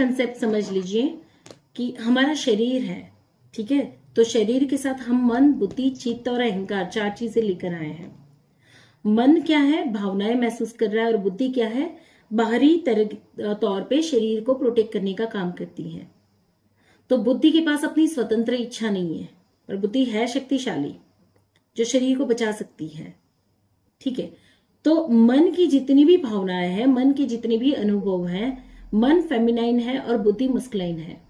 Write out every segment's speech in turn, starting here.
Concept समझ लीजिए कि हमारा शरीर है, ठीक है, तो शरीर के साथ हम मन, बुद्धि, चित्त और अहंकार 4 चीजें लेकर आए हैं। मन क्या है? भावनाएं महसूस कर रहा है, और बुद्धि क्या है? बाहरी तौर पे शरीर को प्रोटेक्ट करने का काम करती है। तो बुद्धि के पास अपनी स्वतंत्र इच्छा नहीं है, पर बुद्धि है शक्तिशाली, जो शरीर को बचा सकती है, ठीक है। तो मन की जितनी भी भावनाएं हैं, मन के जितने भी अनुभव हैं, मन फेमिनाइन है और बुद्धि मस्कुलाइन है।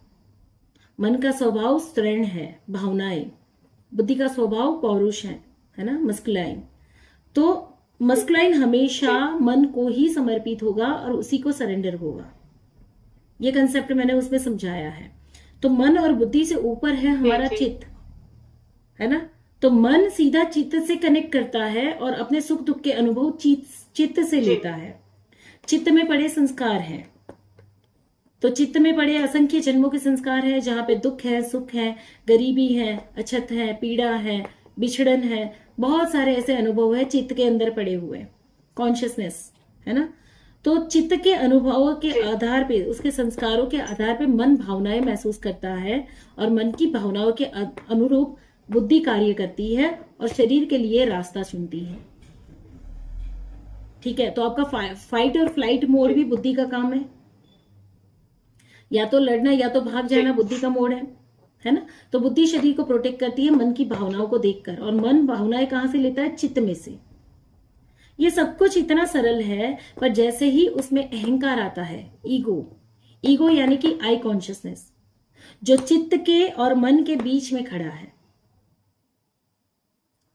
मन का स्वभाव स्त्रीण है, भावनाएं, बुद्धि का स्वभाव पौरुष है ना, मस्कुलाइन। तो मस्कुलाइन हमेशा मन को ही समर्पित होगा और उसी को सरेंडर होगा। ये कंसेप्ट मैंने उसमें समझाया है। तो मन और बुद्धि से ऊपर है हमारा चित्त, है ना। तो मन सीधा चित्त से कनेक्ट करता है और अपने सुख दुख के अनुभव चित्त से लेता है। चित्त में पड़े संस्कार हैं, तो चित्त में पड़े असंख्य जन्मों के संस्कार है, जहां पे दुख है, सुख है, गरीबी है, अछत है, पीड़ा है, बिछड़न है, बहुत सारे ऐसे अनुभव है चित्त के अंदर पड़े हुए, कॉन्शियसनेस, है ना। तो चित्त के अनुभवों के आधार पे, उसके संस्कारों के आधार पे मन भावनाएं महसूस करता है, और मन की भावनाओं के अनुरूप बुद्धि कार्य करती है और शरीर के लिए रास्ता चुनती है, ठीक है। तो आपका फाइट और फ्लाइट मोड भी बुद्धि का काम है, या तो लड़ना या तो भाग जाना बुद्धि का मोड है ना। तो बुद्धि शरीर को प्रोटेक्ट करती है मन की भावनाओं को देखकर, और मन भावनाएं कहां से लेता है? चित्त में से। ये सब कुछ इतना सरल है, पर जैसे ही उसमें अहंकार आता है, ईगो यानी कि आई कॉन्शियसनेस, जो चित्त के और मन के बीच में खड़ा है,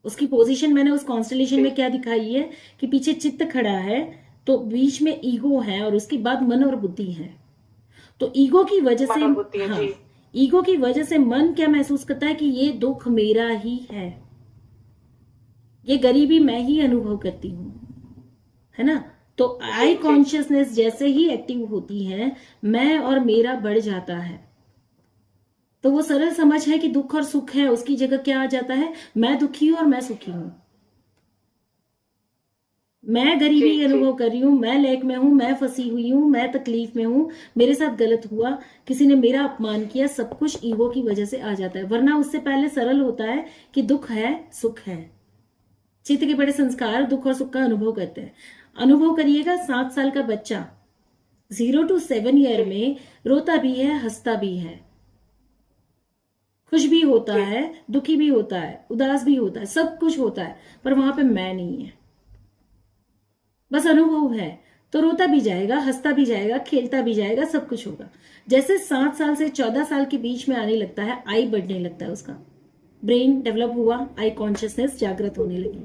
उसकी पोजीशन मैंने उस कॉन्स्टलेशन में क्या दिखाई है कि पीछे चित्त खड़ा है, तो बीच में ईगो है, और उसके बाद मन और बुद्धि है। तो ईगो की वजह से, हाँ, ईगो की वजह से मन क्या महसूस करता है कि ये दुख मेरा ही है, ये गरीबी मैं ही अनुभव करती हूं, है ना। तो आई कॉन्शियसनेस जैसे ही एक्टिव होती है, मैं और मेरा बढ़ जाता है। तो वो सरल समझ है कि दुख और सुख है, उसकी जगह क्या आ जाता है? मैं दुखी हूं और मैं सुखी हूं, मैं गरीबी अनुभव कर रही हूं, मैं लैक में हूं, मैं फंसी हुई हूं, मैं तकलीफ में हूं, मेरे साथ गलत हुआ, किसी ने मेरा अपमान किया, सब कुछ ईगो की वजह से आ जाता है। वरना उससे पहले सरल होता है कि दुख है, सुख है। चित्त के बड़े संस्कार दुख और सुख का अनुभव करते हैं। अनुभव करिएगा, 7 साल का बच्चा 0 to 7 ईयर में रोता भी है, हंसता भी है, खुश भी होता है, दुखी भी होता है, उदास भी होता है, सब कुछ होता है, पर वहां पे मैं नहीं है, बस अनुभव है। तो रोता भी जाएगा, हंसता भी जाएगा, खेलता भी जाएगा, सब कुछ होगा। जैसे 7 साल से 14 साल के बीच में आने लगता है, आई बढ़ने लगता है, उसका ब्रेन डेवलप हुआ, आई कॉन्शियसनेस जागृत होने लगी,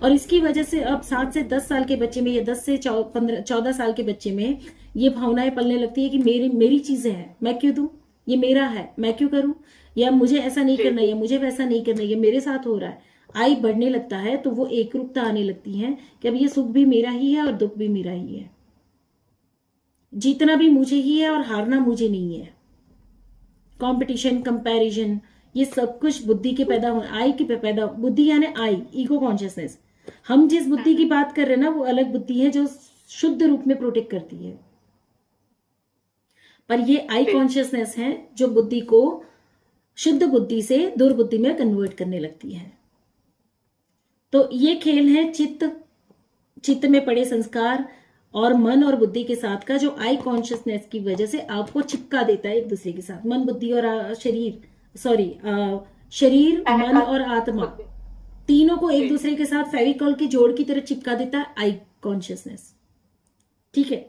और इसकी वजह से अब 7 से 10 साल के बच्चे में या 10 से 14 साल के बच्चे में ये भावनाएं पलने लगती है कि मेरी चीजें हैं, मैं क्यों दूं, ये मेरा है, मैं क्यों करूं, या मुझे ऐसा नहीं करना, या मुझे वैसा नहीं करना, ये मेरे साथ हो रहा है। आई बढ़ने लगता है, तो वो एकरूपता आने लगती है कि अब ये सुख भी मेरा ही है और दुख भी मेरा ही है, जीतना भी मुझे ही है और हारना मुझे नहीं है। कंपटीशन, कंपैरिजन, ये सब कुछ बुद्धि के पैदा होने, आई के पैदा, बुद्धि यानी आई, ईगो कॉन्शियसनेस। हम जिस बुद्धि की बात कर रहे हैं ना, वो अलग बुद्धि है जो शुद्ध रूप में प्रोटेक्ट करती है, पर ये आई कॉन्शियसनेस है जो बुद्धि को शुद्ध बुद्धि से दुर्बुद्धि में कन्वर्ट करने लगती है। तो ये खेल है चित्त में पड़े संस्कार और मन और बुद्धि के साथ का, जो आई कॉन्शियसनेस की वजह से आपको चिपका देता है एक दूसरे के साथ। मन, बुद्धि और शरीर, मन और आत्मा, तीनों को एक दूसरे के साथ फेविकॉल के जोड़ की तरह चिपका देता है आई कॉन्शियसनेस, ठीक है।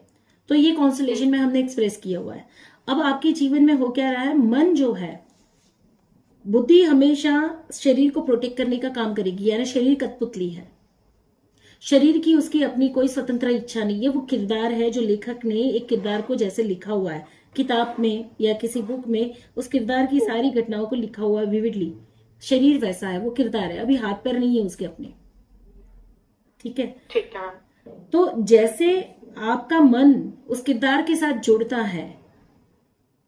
तो ये कॉन्स्टलेशन में हमने एक्सप्रेस किया हुआ है। अब आपके जीवन में हो क्या रहा है? मन जो है, बुद्धि हमेशा शरीर को प्रोटेक्ट करने का काम करेगी, यानी शरीर कठपुतली है, शरीर की उसकी अपनी कोई स्वतंत्र इच्छा नहीं है। वो किरदार है जो लेखक ने एक किरदार को जैसे लिखा हुआ है किताब में या किसी बुक में, उस किरदार की सारी घटनाओं को लिखा हुआ है विविडली, शरीर वैसा है, वो किरदार है, अभी हाथ पैर नहीं है उसके अपने, ठीक है। तो जैसे आपका मन उस किरदार के साथ जुड़ता है,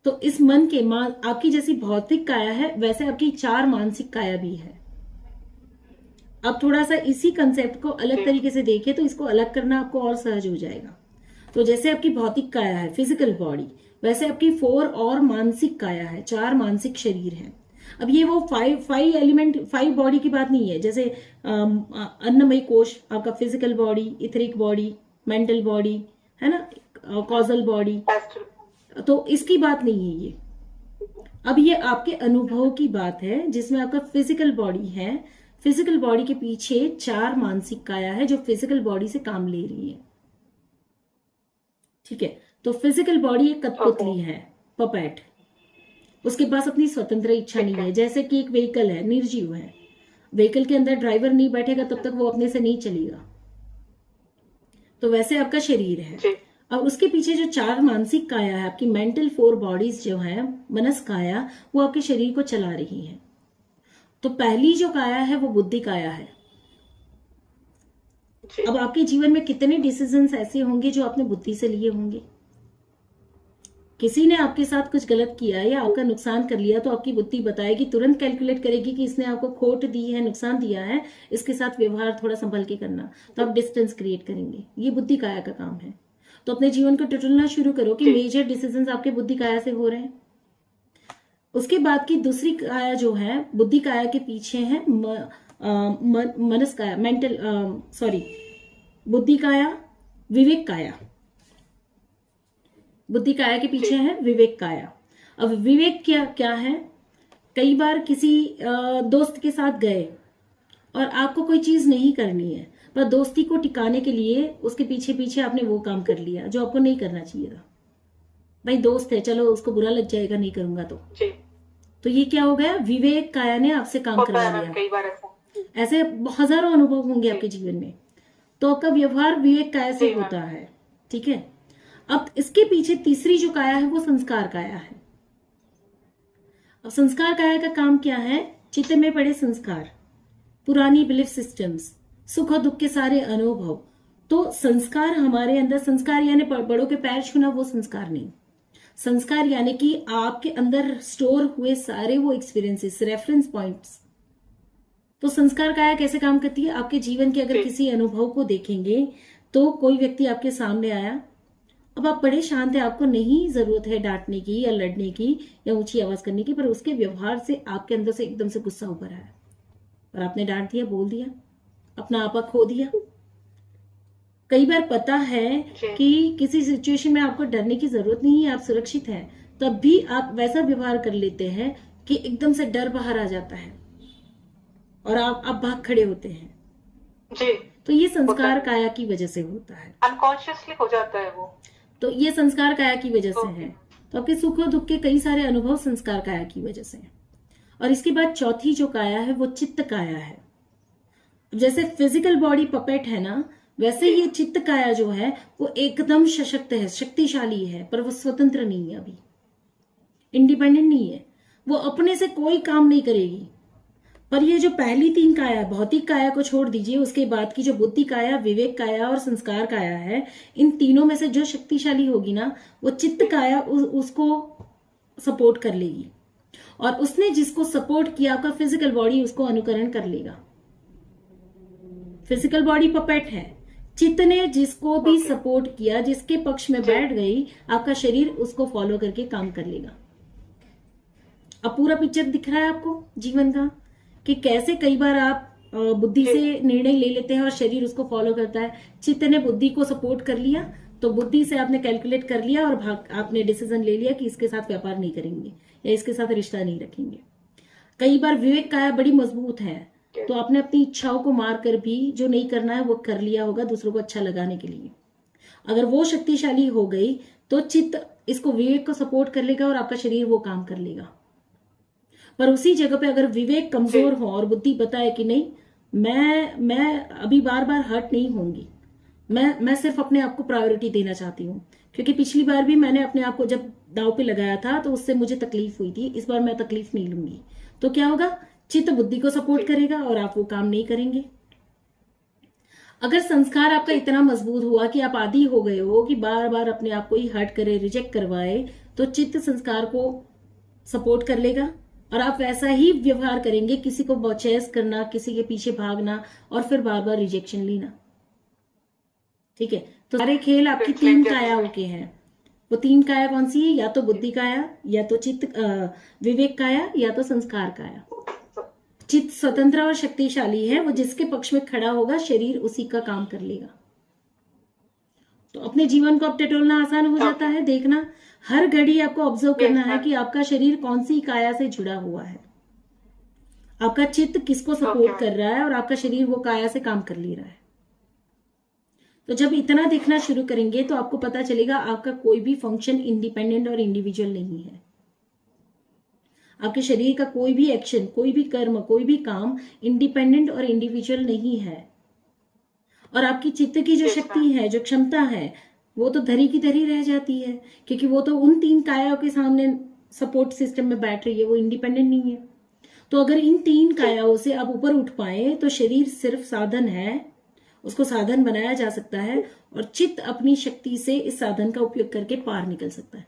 तो इस मन के आपकी जैसी भौतिक काया है, वैसे आपकी 4 मानसिक काया भी है। अब थोड़ा सा इसी कंसेप्ट को अलग तरीके से देखें तो इसको अलग करना आपको और सहज हो जाएगा। तो जैसे आपकी भौतिक काया है, फिजिकल बॉडी, वैसे आपकी 4 और मानसिक काया है, 4 मानसिक शरीर है। अब ये वो 5 एलिमेंट 5 बॉडी की बात नहीं है, जैसे अन्नमय कोश आपका physical body, etheric body, mental body है ना, कॉजल बॉडी, तो इसकी बात नहीं है ये। अब ये आपके अनुभव की बात है जिसमें आपका फिजिकल बॉडी है, फिजिकल बॉडी के पीछे 4 मानसिक काया है जो फिजिकल बॉडी से काम ले रही है। ठीक है, तो फिजिकल बॉडी एक कठपुतली है, पपेट, उसके पास अपनी स्वतंत्र इच्छा नहीं है। जैसे कि एक व्हीकल है, निर्जीव है, व्हीकल के अंदर ड्राइवर नहीं बैठेगा तब तक वो अपने से नहीं चलेगा, तो वैसे आपका शरीर है। अब उसके पीछे जो 4 मानसिक काया है, आपकी मेंटल 4 बॉडीज जो है, मनस काया, वो आपके शरीर को चला रही है। तो पहली जो काया है वो बुद्धि काया है। अब आपके जीवन में कितने डिसीजंस ऐसे होंगे जो आपने बुद्धि से लिए होंगे? किसी ने आपके साथ कुछ गलत किया या आपका नुकसान कर लिया तो आपकी बुद्धि बताएगी, तुरंत कैलकुलेट करेगी कि इसने आपको खोट दी है, नुकसान दिया है, इसके साथ व्यवहार थोड़ा संभल के करना, तो आप डिस्टेंस क्रिएट करेंगे। ये बुद्धि काया का काम है। तो अपने जीवन को टटोलना शुरू करो कि मेजर डिसीजंस आपके बुद्धि काया से हो रहे हैं। उसके बाद की दूसरी काया जो है, बुद्धि काया के पीछे है मनस काया, मेंटल सॉरी बुद्धि काया, विवेक काया। बुद्धि काया के पीछे है विवेक काया। अब विवेक क्या है? कई बार किसी दोस्त के साथ गए और आपको कोई चीज नहीं करनी है, पर दोस्ती को टिकाने के लिए उसके पीछे पीछे आपने वो काम कर लिया जो आपको नहीं करना चाहिए था। भाई दोस्त है, चलो उसको बुरा लग जाएगा, नहीं करूंगा तो ये क्या हो गया? विवेक काया ने आपसे काम करवा लिया। कई बार ऐसे हजारों अनुभव होंगे आपके जीवन में। तो आपका व्यवहार विवेक काया से होता है। ठीक है, अब इसके पीछे तीसरी जो काया है वो संस्कार काया है। अब संस्कार काया का काम क्या है? चित्त में पड़े संस्कार, पुरानी बिलीफ सिस्टम्स, सुख और दुख के सारे अनुभव। तो संस्कार हमारे अंदर, संस्कार यानी बड़ों के पैर छूना वो संस्कार नहीं। संस्कार यानी कि आपके अंदर स्टोर हुए सारे वो एक्सपीरियंसेस, रेफरेंस पॉइंट्स। तो संस्कार काया कैसे काम करती है? आपके जीवन के अगर किसी अनुभव को देखेंगे तो कोई व्यक्ति आपके सामने आया, अब आप बड़े शांत है, आपको नहीं जरूरत है डांटने की या लड़ने की या ऊंची आवाज करने की, पर उसके व्यवहार से आपके अंदर से एकदम से गुस्सा उभर आया और आपने डांट दिया, बोल दिया, अपना आपा खो दिया। कई बार पता है कि किसी सिचुएशन में आपको डरने की जरूरत नहीं है, आप सुरक्षित हैं, तब भी आप वैसा व्यवहार कर लेते हैं कि एकदम से डर बाहर आ जाता है और आप भाग खड़े होते हैं जी। तो ये संस्कार काया की वजह से होता है, अनकॉन्शियसली हो जाता है वो। तो ये संस्कार काया की वजह से है। तो आपके सुख और दुख के कई सारे अनुभव संस्कार काया की वजह से हैं। और इसके बाद चौथी जो काया है वो चित्त काया है। जैसे फिजिकल बॉडी पपेट है ना, वैसे ये चित्त काया जो है वो एकदम सशक्त है, शक्तिशाली है, पर वो स्वतंत्र नहीं है, अभी इंडिपेंडेंट नहीं है, वो अपने से कोई काम नहीं करेगी। पर ये जो पहली 3 काया, भौतिक काया को छोड़ दीजिए, उसके बाद की जो बुद्धि काया, विवेक काया और संस्कार काया है, इन तीनों में से जो शक्तिशाली होगी ना, वो चित्त काया उसको सपोर्ट कर लेगी। और उसने जिसको सपोर्ट किया, आपका फिजिकल बॉडी उसको अनुकरण कर लेगा। फिजिकल बॉडी पपेट है, चित्त ने जिसको भी सपोर्ट किया, जिसके पक्ष में बैठ गई, आपका शरीर उसको फॉलो करके काम कर लेगा। अब पूरा पिक्चर दिख रहा है आपको जीवन का कि कैसे कई बार आप बुद्धि से निर्णय ले लेते हैं और शरीर उसको फॉलो करता है। चित्त ने बुद्धि को सपोर्ट कर लिया तो बुद्धि से आपने कैलकुलेट कर लिया और आपने डिसीजन ले लिया कि इसके साथ व्यापार नहीं करेंगे या इसके साथ रिश्ता नहीं रखेंगे। कई बार विवेक काया बड़ी मजबूत है, तो आपने अपनी इच्छाओं को मार कर भी जो नहीं करना है वो कर लिया होगा दूसरों को अच्छा लगाने के लिए। अगर वो शक्तिशाली हो गई तो चित्त इसको, विवेक को सपोर्ट कर लेगा और आपका शरीर वो काम कर लेगा। पर उसी जगह पे अगर विवेक कमजोर हो और बुद्धि बताए कि नहीं, मैं अभी बार बार हर्ट नहीं होंगी, मैं सिर्फ अपने आप को प्रायोरिटी देना चाहती हूँ, क्योंकि पिछली बार भी मैंने अपने आप को जब दांव पे लगाया था तो उससे मुझे तकलीफ हुई थी, इस बार मैं तकलीफ नहीं लूंगी। तो क्या होगा? चित्त बुद्धि को सपोर्ट करेगा और आप वो काम नहीं करेंगे। अगर संस्कार आपका इतना मजबूत हुआ कि आप आदी हो गए हो कि बार बार अपने आप को ही हर्ट करे, रिजेक्ट करवाए, तो चित्त संस्कार को सपोर्ट कर लेगा और आप वैसा ही व्यवहार करेंगे, किसी को बचेस करना, किसी के पीछे भागना और फिर बार बार रिजेक्शन लेना। ठीक है, तो सारे खेल आपकी 3 कायाओं के हैं। वो तीन काया कौन सी है? या तो बुद्धि काया, या तो विवेक काया, या तो संस्कार काया। चित्त स्वतंत्र और शक्तिशाली है, वो जिसके पक्ष में खड़ा होगा शरीर उसी का काम कर लेगा। तो अपने जीवन को अब टटोलना आसान हो जाता है। देखना, हर घड़ी आपको ऑब्जर्व करना है कि आपका शरीर कौन सी काया से जुड़ा हुआ है, आपका चित्त किसको सपोर्ट कर रहा है, और आपका शरीर वो काया से काम कर ले रहा है। तो जब इतना देखना शुरू करेंगे तो आपको पता चलेगा आपका कोई भी फंक्शन इंडिपेंडेंट और इंडिविजुअल नहीं है। आपके शरीर का कोई भी एक्शन, कोई भी कर्म, कोई भी काम इंडिपेंडेंट और इंडिविजुअल नहीं है। और आपकी चित्त की जो शक्ति है, जो क्षमता है, वो तो धरी की धरी रह जाती है, क्योंकि वो तो उन तीन कायाओं के सामने सपोर्ट सिस्टम में बैठ रही है, वो इंडिपेंडेंट नहीं है। तो अगर इन तीन कायाओं से आप ऊपर उठ पाए तो शरीर सिर्फ साधन है, उसको साधन बनाया जा सकता है, और चित्त अपनी शक्ति से इस साधन का उपयोग करके पार निकल सकता है।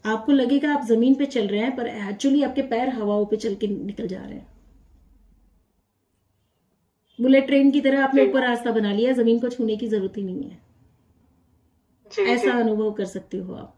आपको लगेगा आप जमीन पे चल रहे हैं, पर एक्चुअली आपके पैर हवाओं पे चल के निकल जा रहे हैं। बुलेट ट्रेन की तरह आपने ऊपर रास्ता बना लिया, जमीन को छूने की जरूरत ही नहीं है। ऐसा अनुभव कर सकते हो आप।